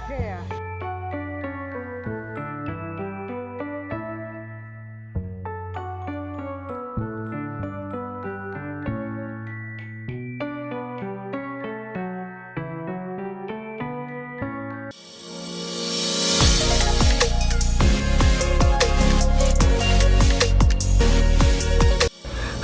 there.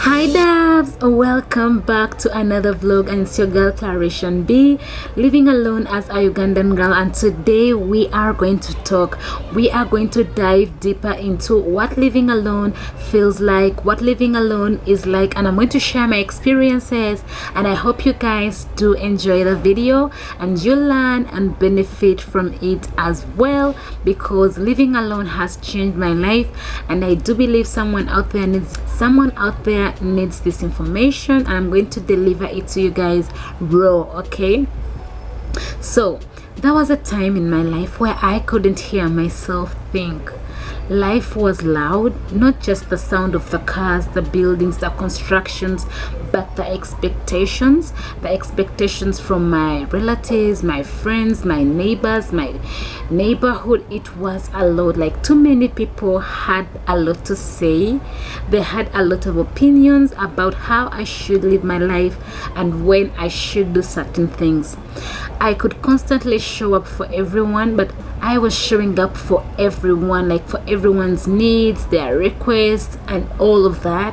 Hi Dabs, welcome back to another vlog, and it's your girl CLARISHIAN.B, living alone as a Ugandan girl. And today we are going to dive deeper into what living alone feels like, what living alone is like, and I'm going to share my experiences, and I hope you guys do enjoy the video and you learn and benefit from it as well, because living alone has changed my life, and I do believe someone out there needs this information, and I'm going to deliver it to you guys raw. Okay, so there was a time in my life where I couldn't hear myself think. Life was loud, not just the sound of the cars, the buildings, the constructions, but the expectations from my relatives, my friends, my neighbors, my neighborhood. It was a lot. Like, too many people had a lot to say. They had a lot of opinions about how I should live my life and when I should do certain things. I could constantly show up for everyone, but I was showing up for everyone, like for everyone's needs, their requests, and all of that.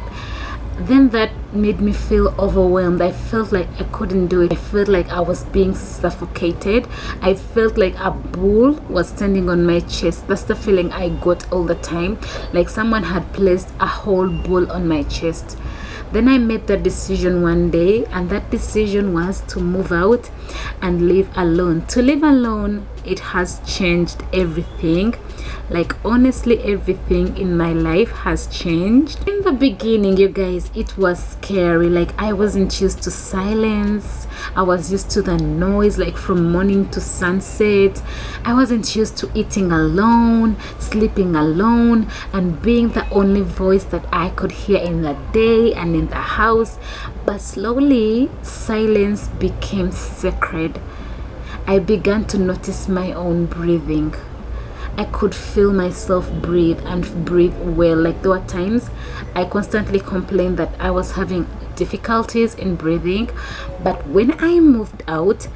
Then that made me feel overwhelmed. I felt like I couldn't do it. I felt like I was being suffocated. I felt like a bull was standing on my chest. That's the feeling I got all the time, like someone had placed a whole bull on my chest. Then I made the decision one day, and that decision was to move out and live alone. To live alone, it has changed everything. Like, honestly, everything in my life has changed. In the beginning, you guys, it was scary. Like, I wasn't used to silence. I was used to the noise, like from morning to sunset. I wasn't used to eating alone, sleeping alone, and being the only voice that I could hear in the day and in the house. But slowly, silence became sacred. I began to notice my own breathing. I could feel myself breathe and breathe well. Like, there were times I constantly complained that I was having difficulties in breathing, but when I moved out,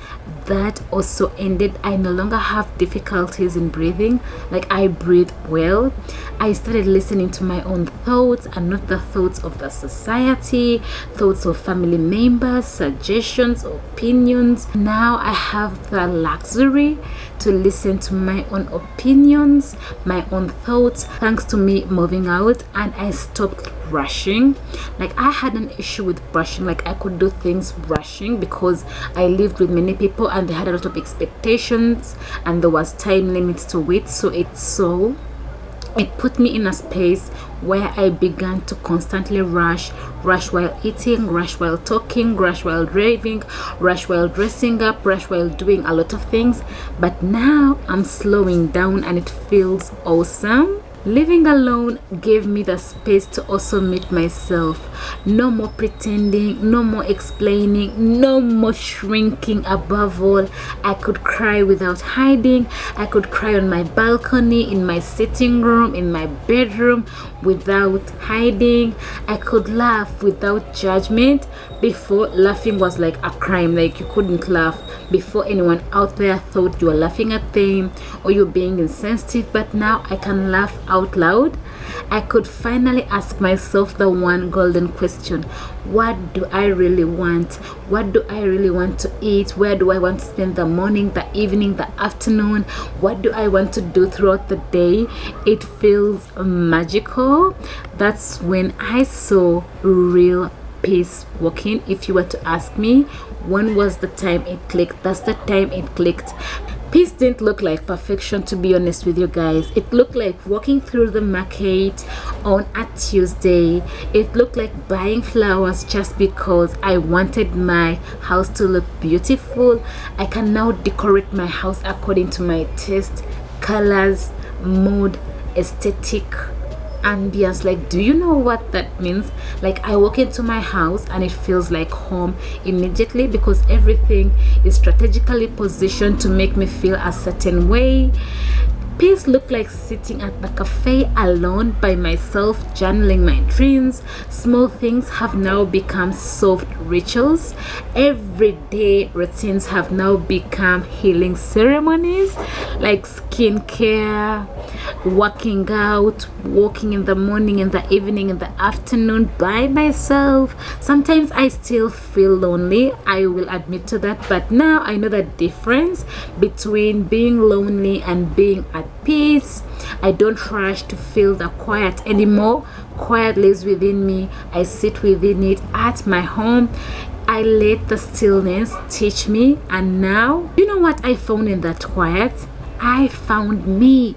that also ended. I no longer have difficulties in breathing. Like, I breathe well. I started listening to my own thoughts and not the thoughts of the society, thoughts of family members, suggestions, opinions. Now I have the luxury to listen to my own opinions, my own thoughts, thanks to me moving out. And I stopped rushing. Like, I had an issue with rushing. Like, I could do things rushing because I lived with many people and they had a lot of expectations and there was time limits to it. So it put me in a space where I began to constantly rush while eating, rush while talking, rush while driving, rush while dressing up, rush while doing a lot of things. But now I'm slowing down and it feels awesome. Living alone gave me the space to also meet myself. No more pretending, no more explaining, no more shrinking. Above all, I could cry without hiding. I could cry on my balcony, in my sitting room, in my bedroom without hiding. I could laugh without judgment. Before, laughing was like a crime. Like, you couldn't laugh. Before, anyone out there thought you were laughing at them or you're being insensitive. But now I can laugh out loud. I could finally ask myself the one golden question: what do I really want? What do I really want to eat? Where do I want to spend the morning, the evening, the afternoon? What do I want to do throughout the day? It feels magical. That's when I saw real peace walking. If you were to ask me when was the time it clicked, that's the time it clicked. Peace didn't look like perfection, to be honest with you guys. It looked like walking through the market on a Tuesday. It looked like buying flowers just because I wanted my house to look beautiful. I can now decorate my house according to my taste, colors, mood, aesthetic, ambience. Like, do you know what that means? Like, I walk into my house and it feels like home immediately, because everything is strategically positioned to make me feel a certain way. Peace looked like sitting at the cafe alone by myself, journaling my dreams. Small things have now become soft rituals. Everyday routines have now become healing ceremonies, like skincare, working out, walking in the morning, in the evening, in the afternoon by myself. Sometimes I still feel lonely, I will admit to that, but now I know the difference between being lonely and being at peace. I don't rush to feel the quiet anymore. Quiet lives within me. I sit within it at my home. I let the stillness teach me. And now, you know what I found in that quiet? I found me.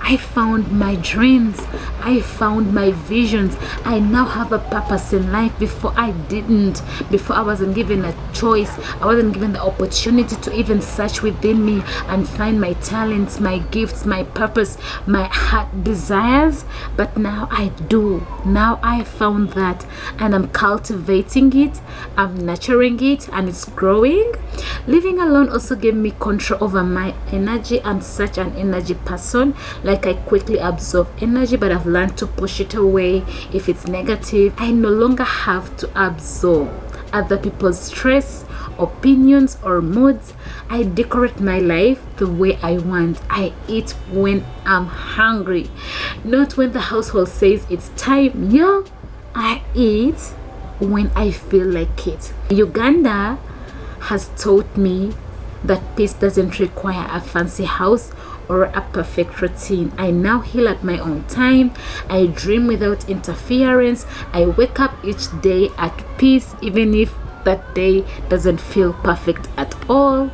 I found my dreams. I found my visions. I now have a purpose in life. Before I didn't. Before I wasn't given a choice. I wasn't given the opportunity to even search within me and find my talents, my gifts, my purpose, my heart desires. But now I do. Now I found that, and I'm cultivating it. I'm nurturing it, and it's growing. Living alone also gave me control over my energy. I'm such an energy person. Like, I quickly absorb energy, but I've learned to push it away if it's negative. I no longer have to absorb other people's stress, opinions, or moods. I decorate my life the way I want. I eat when I'm hungry, not when the household says it's time. Yeah, I eat when I feel like it. Uganda has taught me that peace doesn't require a fancy house or a perfect routine. I now heal at my own time. I dream without interference. I wake up each day at peace, even if that day doesn't feel perfect at all.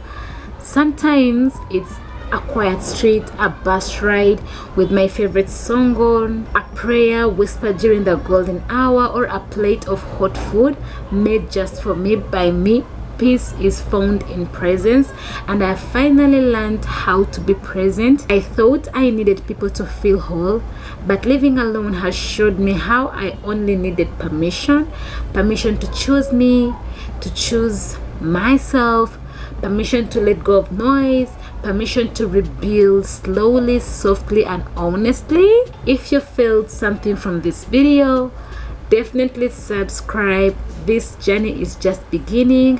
Sometimes it's a quiet street, a bus ride with my favorite song on, a prayer whispered during the golden hour, or a plate of hot food made just for me by me. Peace is found in presence, and I finally learned how to be present. I thought I needed people to feel whole, but living alone has showed me how I only needed permission. Permission to choose me, to choose myself, permission to let go of noise, permission to rebuild slowly, softly, and honestly. If you felt something from this video, definitely subscribe. This journey is just beginning.